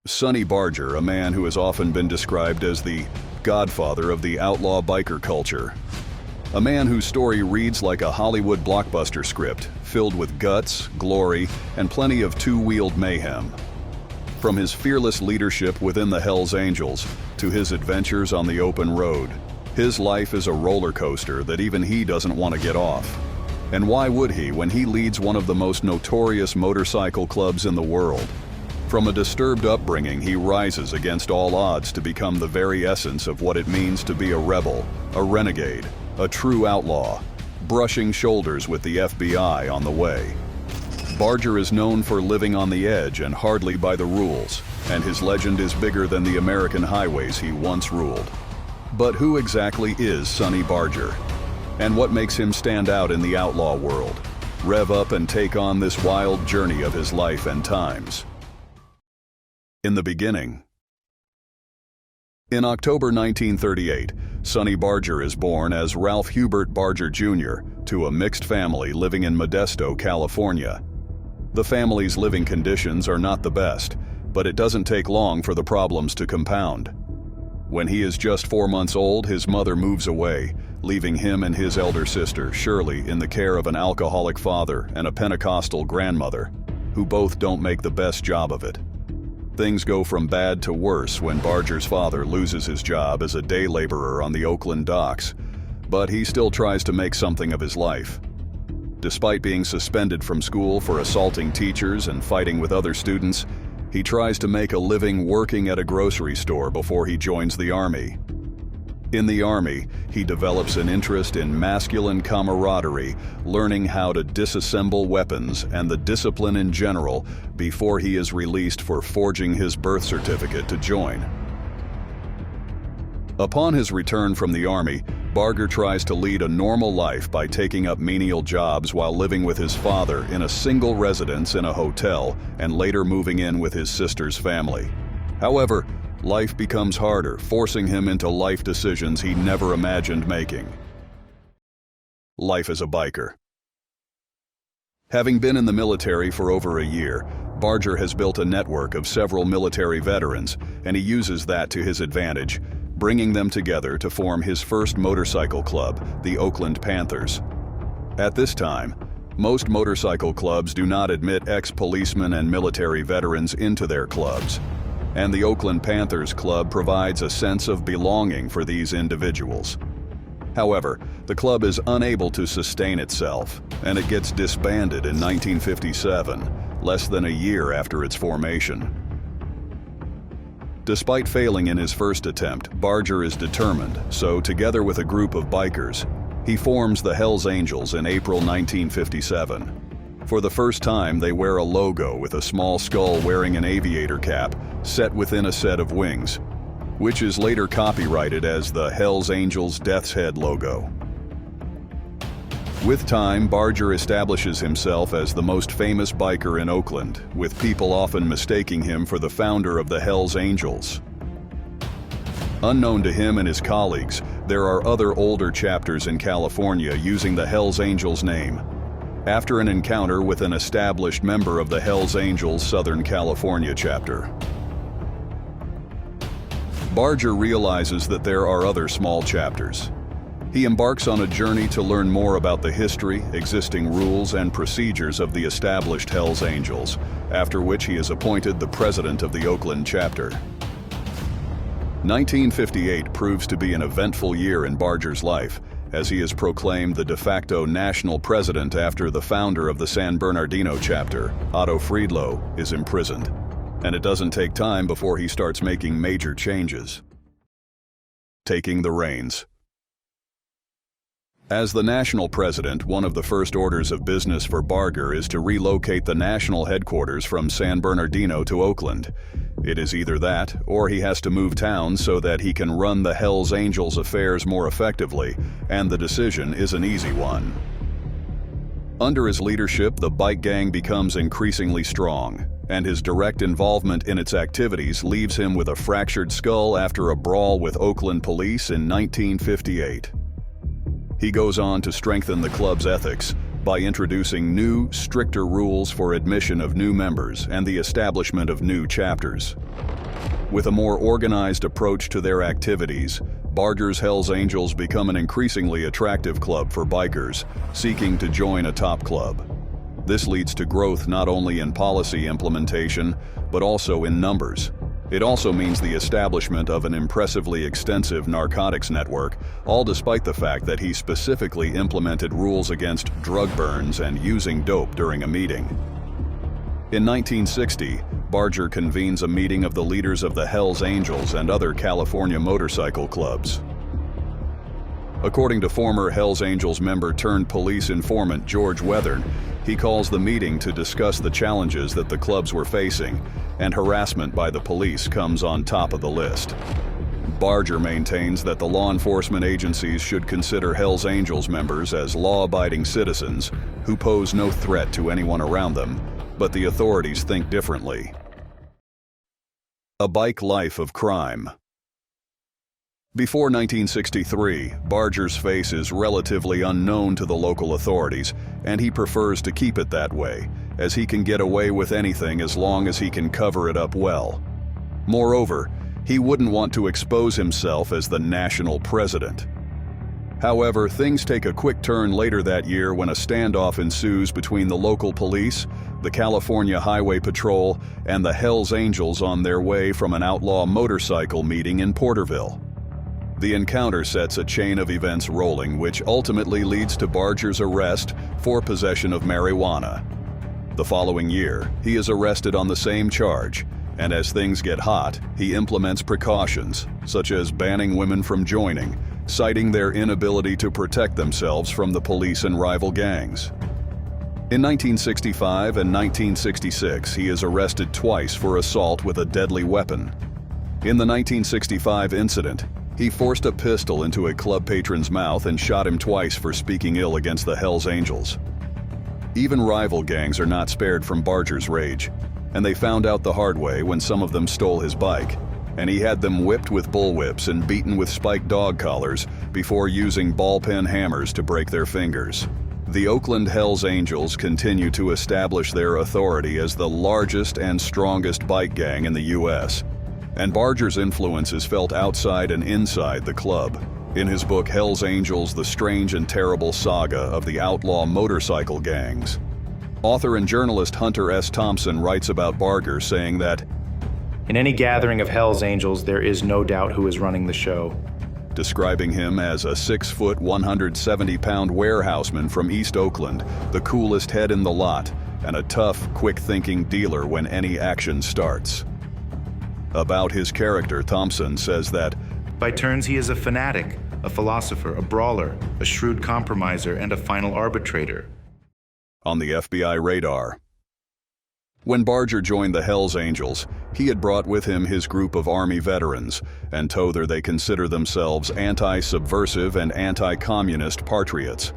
Sonny Barger, a man who has often been described as the Godfather of the outlaw biker culture. A man whose story reads like a Hollywood blockbuster script, filled with guts, glory, and plenty of two-wheeled mayhem. From his fearless leadership within the Hells Angels to his adventures on the open road, his life is a roller coaster that even he doesn't want to get off. And why would he when he leads one of the most notorious motorcycle clubs in the world? From a disturbed upbringing, he rises against all odds to become the very essence of what it means to be a rebel, a renegade, a true outlaw, brushing shoulders with the FBI on the way. Barger is known for living on the edge and hardly by the rules, and his legend is bigger than the American highways he once ruled. But who exactly is Sonny Barger? And what makes him stand out in the outlaw world? Rev up and take on this wild journey of his life and times. In the beginning. In October 1938, Sonny Barger is born as Ralph Hubert Barger Jr. to a mixed family living in Modesto, California. The family's living conditions are not the best, but it doesn't take long for the problems to compound. When he is just 4 months old, his mother moves away, leaving him and his elder sister, Shirley, in the care of an alcoholic father and a Pentecostal grandmother, who both don't make the best job of it. Things go from bad to worse when Barger's father loses his job as a day laborer on the Oakland docks, but he still tries to make something of his life. Despite being suspended from school for assaulting teachers and fighting with other students, he tries to make a living working at a grocery store before he joins the Army. In the Army, he develops an interest in masculine camaraderie, learning how to disassemble weapons and the discipline in general before he is released for forging his birth certificate to join. Upon his return from the Army, Barger tries to lead a normal life by taking up menial jobs while living with his father in a single residence in a hotel and later moving in with his sister's family. However, life becomes harder, forcing him into life decisions he never imagined making. Life as a biker. Having been in the military for over a year, Barger has built a network of several military veterans, and he uses that to his advantage, bringing them together to form his first motorcycle club, the Oakland Panthers. At this time, most motorcycle clubs do not admit ex-policemen and military veterans into their clubs, and the Oakland Panthers Club provides a sense of belonging for these individuals. However, the club is unable to sustain itself, and it gets disbanded in 1957, less than a year after its formation. Despite failing in his first attempt, Barger is determined, so together with a group of bikers, he forms the Hells Angels in April 1957. For the first time, they wear a logo with a small skull wearing an aviator cap set within a set of wings, which is later copyrighted as the Hells Angels Death's Head logo. With time, Barger establishes himself as the most famous biker in Oakland, with people often mistaking him for the founder of the Hells Angels. Unknown to him and his colleagues, there are other older chapters in California using the Hells Angels name, after an encounter with an established member of the Hells Angels Southern California chapter. Barger realizes that there are other small chapters. He embarks on a journey to learn more about the history, existing rules, and procedures of the established Hells Angels, after which he is appointed the president of the Oakland chapter. 1958 proves to be an eventful year in Barger's life, as he is proclaimed the de facto national president after the founder of the San Bernardino chapter, Otto Friedloh, is imprisoned. And it doesn't take time before he starts making major changes. Taking the reins. As the national president, one of the first orders of business for Barger is to relocate the national headquarters from San Bernardino to Oakland. It is either that, or he has to move town so that he can run the Hells Angels affairs more effectively, and the decision is an easy one. Under his leadership, the bike gang becomes increasingly strong, and his direct involvement in its activities leaves him with a fractured skull after a brawl with Oakland police in 1958. He goes on to strengthen the club's ethics by introducing new, stricter rules for admission of new members and the establishment of new chapters. With a more organized approach to their activities, Barger's Hells Angels become an increasingly attractive club for bikers seeking to join a top club. This leads to growth not only in policy implementation, but also in numbers. It also means the establishment of an impressively extensive narcotics network, all despite the fact that he specifically implemented rules against drug burns and using dope during a meeting. In 1960, Barger convenes a meeting of the leaders of the Hells Angels and other California motorcycle clubs. According to former Hells Angels member turned police informant George Weathern, he calls the meeting to discuss the challenges that the clubs were facing, and harassment by the police comes on top of the list. Barger maintains that the law enforcement agencies should consider Hells Angels members as law-abiding citizens who pose no threat to anyone around them, but the authorities think differently. A bike life of crime. Before 1963, Barger's face is relatively unknown to the local authorities, and he prefers to keep it that way, as he can get away with anything as long as he can cover it up well. Moreover, he wouldn't want to expose himself as the national president. However, things take a quick turn later that year when a standoff ensues between the local police, the California Highway Patrol, and the Hells Angels on their way from an outlaw motorcycle meeting in Porterville. The encounter sets a chain of events rolling, which ultimately leads to Barger's arrest for possession of marijuana. The following year, he is arrested on the same charge, and as things get hot, he implements precautions, such as banning women from joining, citing their inability to protect themselves from the police and rival gangs. In 1965 and 1966, he is arrested twice for assault with a deadly weapon. In the 1965 incident, he forced a pistol into a club patron's mouth and shot him twice for speaking ill against the Hells Angels. Even rival gangs are not spared from Barger's rage, and they found out the hard way when some of them stole his bike, and he had them whipped with bullwhips and beaten with spiked dog collars before using ball-pen hammers to break their fingers. The Oakland Hells Angels continue to establish their authority as the largest and strongest bike gang in the U.S., and Barger's influence is felt outside and inside the club. In his book Hells Angels: The Strange and Terrible Saga of the Outlaw Motorcycle Gangs, author and journalist Hunter S. Thompson writes about Barger, saying that, "In any gathering of Hells Angels, there is no doubt who is running the show," describing him as a 6-foot, 170-pound warehouseman from East Oakland, the coolest head in the lot, and a tough, quick-thinking dealer when any action starts. About his character, Thompson says that, "By turns he is a fanatic, a philosopher, a brawler, a shrewd compromiser, and a final arbitrator." On the FBI radar. When Barger joined the Hells Angels, he had brought with him his group of Army veterans, and told her they consider themselves anti-subversive and anti-communist patriots.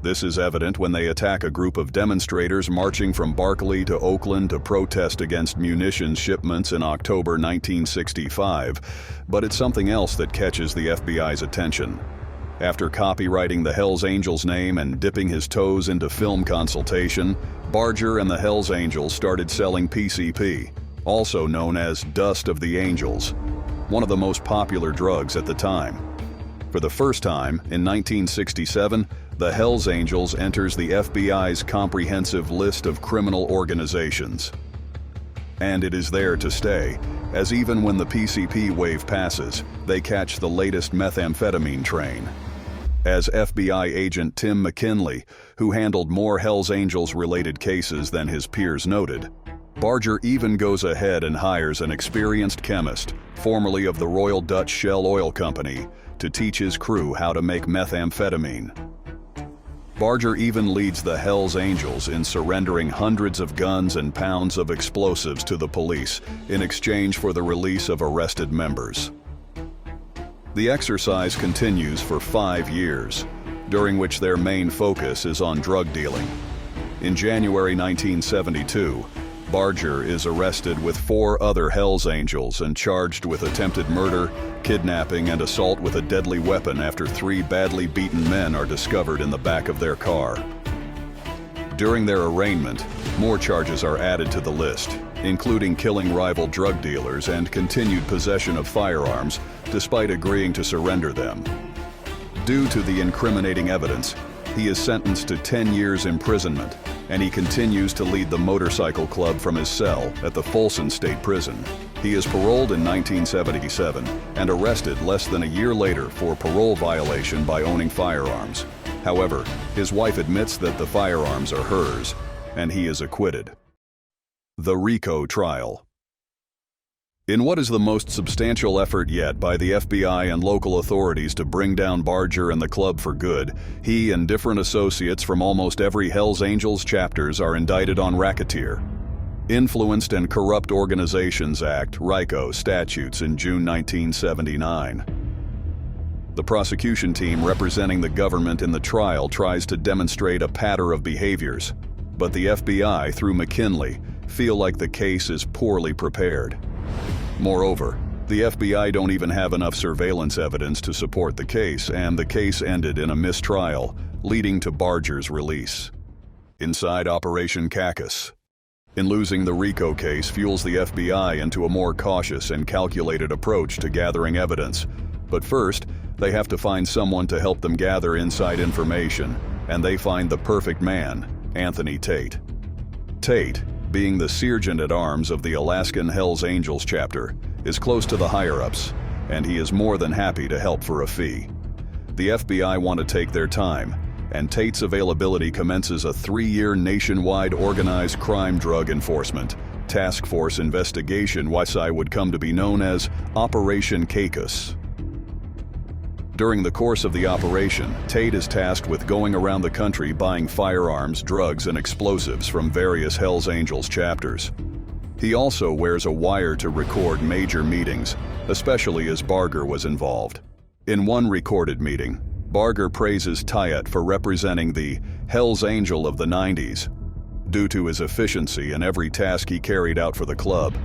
This is evident when they attack a group of demonstrators marching from Berkeley to Oakland to protest against munitions shipments in October 1965, but it's something else that catches the FBI's attention. After copywriting the Hells Angels name and dipping his toes into film consultation, Barger and the Hells Angels started selling PCP, also known as Dust of the Angels, one of the most popular drugs at the time. For the first time, in 1967, the Hells Angels enters the FBI's comprehensive list of criminal organizations. And it is there to stay, as even when the PCP wave passes, they catch the latest methamphetamine train. As FBI agent Tim McKinley, who handled more Hells Angels-related cases than his peers noted, Barger even goes ahead and hires an experienced chemist, formerly of the Royal Dutch Shell Oil Company, to teach his crew how to make methamphetamine. Barger even leads the Hells Angels in surrendering hundreds of guns and pounds of explosives to the police in exchange for the release of arrested members. The exercise continues for 5 years, during which their main focus is on drug dealing. In January 1972, Barger is arrested with 4 other Hells Angels and charged with attempted murder, kidnapping, and assault with a deadly weapon after 3 badly beaten men are discovered in the back of their car. During their arraignment, more charges are added to the list, including killing rival drug dealers and continued possession of firearms, despite agreeing to surrender them. Due to the incriminating evidence, he is sentenced to 10 years imprisonment, and he continues to lead the motorcycle club from his cell at the Folsom State Prison. He is paroled in 1977 and arrested less than a year later for parole violation by owning firearms. However, his wife admits that the firearms are hers, and he is acquitted. The Rico Trial. In what is the most substantial effort yet by the FBI and local authorities to bring down Barger and the club for good, he and different associates from almost every Hells Angels chapters are indicted on racketeer. Influenced and Corrupt Organizations Act, RICO, statutes in June 1979. The prosecution team representing the government in the trial tries to demonstrate a pattern of behaviors, but the FBI, through McKinley, feel like the case is poorly prepared. Moreover, the FBI don't even have enough surveillance evidence to support the case, and the case ended in a mistrial, leading to Barger's release. Inside Operation Cacus. In losing the Rico case fuels the FBI into a more cautious and calculated approach to gathering evidence. But first, they have to find someone to help them gather inside information, and they find the perfect man, Anthony Tate. Tate, being the sergeant-at-arms of the Alaskan Hells Angels chapter, is close to the higher-ups, and he is more than happy to help for a fee. The FBI want to take their time, and Tate's availability commences a 3-year nationwide organized crime drug enforcement task force investigation, what would come to be known as Operation Cacus. During the course of the operation, Tate is tasked with going around the country buying firearms, drugs, and explosives from various Hells Angels chapters. He also wears a wire to record major meetings, especially as Barger was involved. In one recorded meeting, Barger praises Tate for representing the Hells Angel of the 90s, due to his efficiency in every task he carried out for the club.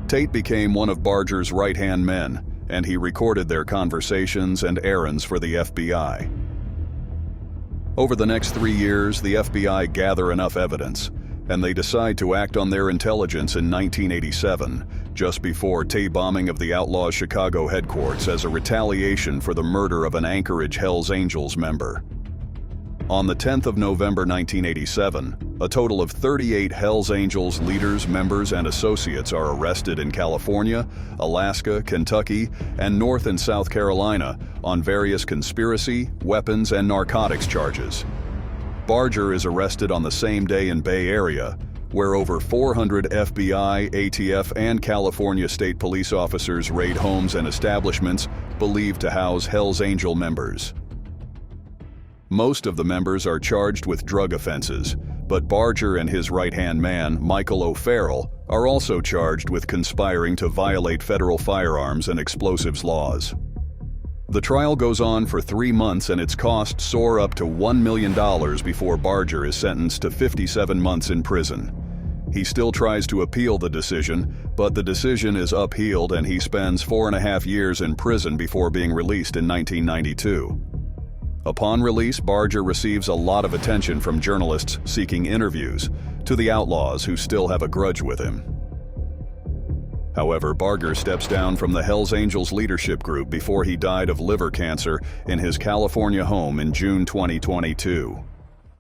Tate became one of Barger's right-hand men, and he recorded their conversations and errands for the FBI. Over the next 3 years, the FBI gather enough evidence, and they decide to act on their intelligence in 1987, just before Tate bombing of the Outlaw Chicago headquarters as a retaliation for the murder of an Anchorage Hells Angels member. On the 10th of November 1987, a total of 38 Hells Angels leaders, members, and associates are arrested in California, Alaska, Kentucky, and North and South Carolina on various conspiracy, weapons, and narcotics charges. Barger is arrested on the same day in Bay Area, where over 400 FBI, ATF, and California State Police officers raid homes and establishments believed to house Hells Angel members. Most of the members are charged with drug offenses, but Barger and his right-hand man, Michael O'Farrell, are also charged with conspiring to violate federal firearms and explosives laws. The trial goes on for 3 months, and its costs soar up to $1 million before Barger is sentenced to 57 months in prison. He still tries to appeal the decision, but the decision is upheld and he spends 4.5 years in prison before being released in 1992. Upon release, Barger receives a lot of attention from journalists seeking interviews, to the outlaws who still have a grudge with him. However, Barger steps down from the Hells Angels leadership group before he died of liver cancer in his California home in June 2022.